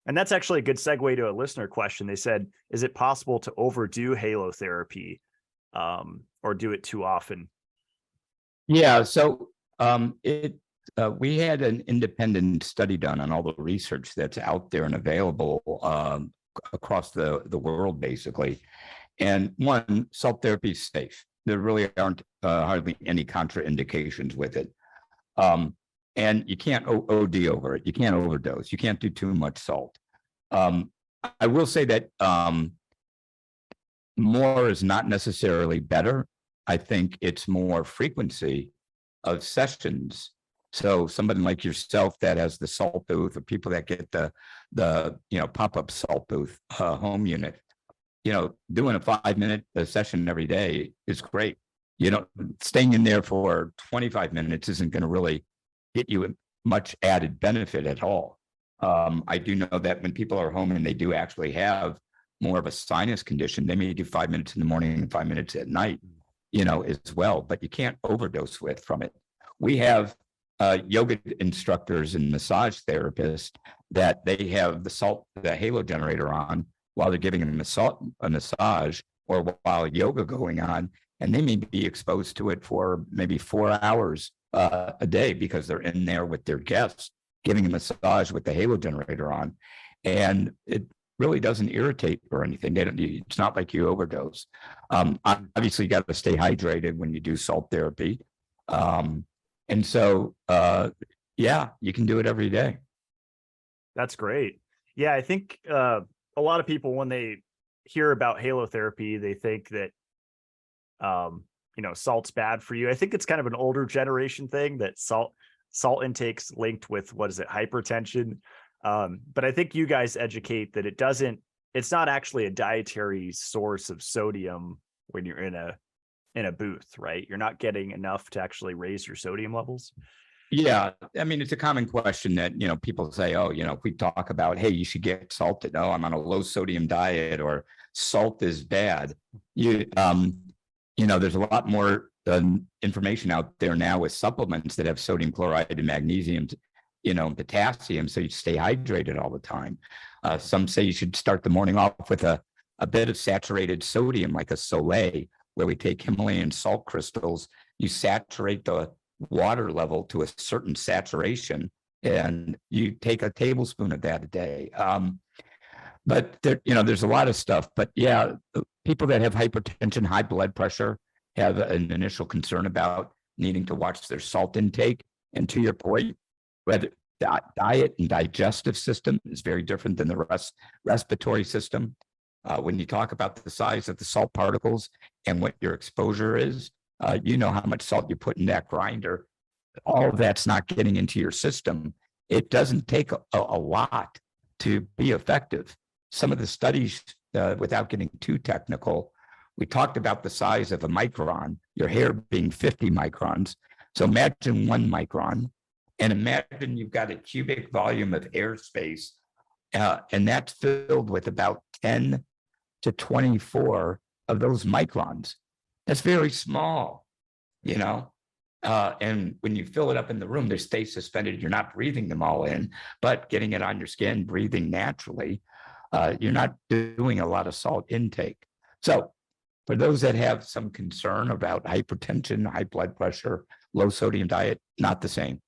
And that's actually a good segue to a listener question. They said, is it possible to overdo halotherapy or do it too often? Yeah, so we had an independent study done on all the research that's out there and available across the world, basically. And one, salt therapy is safe. There really aren't hardly any contraindications with it. And you can't OD over it. You can't overdose. You can't do too much salt. I will say that more is not necessarily better. I think it's more frequency of sessions. So somebody like yourself that has the salt booth, or people that get the pop-up salt booth home unit, doing a 5-minute session every day is great. Staying in there for 25 minutes isn't going to really get you much added benefit at all. I do know that when people are home and they do actually have more of a sinus condition, they may do 5 minutes in the morning and 5 minutes at night, as well, but you can't overdose from it. We have yoga instructors and massage therapists that they have the halo generator on while they're giving them a massage or while yoga going on, and they may be exposed to it for maybe 4 hours a day because they're in there with their guests giving a massage with the halo generator on, and it really doesn't irritate or anything. It's not like you overdose. Obviously, you got to stay hydrated when you do salt therapy, and so yeah, you can do it every day. That's great. Yeah, I think a lot of people, when they hear about halotherapy, they think that salt's bad for you. I think it's kind of an older generation thing, that salt intake's linked with, what is it, hypertension. But I think you guys educate that it's not actually a dietary source of sodium when you're in a booth, right? You're not getting enough to actually raise your sodium levels. Yeah, I mean, it's a common question that, people say, oh, if we talk about, hey, you should get salted. Oh, I'm on a low sodium diet, or salt is bad. There's a lot more information out there now with supplements that have sodium chloride and magnesium, and potassium, so you stay hydrated all the time. Some say you should start the morning off with a bit of saturated sodium, like a Soleil, where we take Himalayan salt crystals. You saturate the water level to a certain saturation, and you take a tablespoon of that a day. But there's a lot of stuff. But yeah, people that have hypertension, high blood pressure, have an initial concern about needing to watch their salt intake. And to your point, whether the diet and digestive system is very different than the respiratory system. When you talk about the size of the salt particles and what your exposure is, how much salt you put in that grinder. All of that's not getting into your system. It doesn't take a lot to be effective. Some of the studies, without getting too technical, we talked about the size of a micron, your hair being 50 microns. So imagine 1 micron, and imagine you've got a cubic volume of airspace, and that's filled with about 10 to 24 of those microns. That's very small, and when you fill it up in the room, they stay suspended. You're not breathing them all in, but getting it on your skin, breathing naturally, you're not doing a lot of salt intake. So for those that have some concern about hypertension, high blood pressure, low sodium diet, not the same.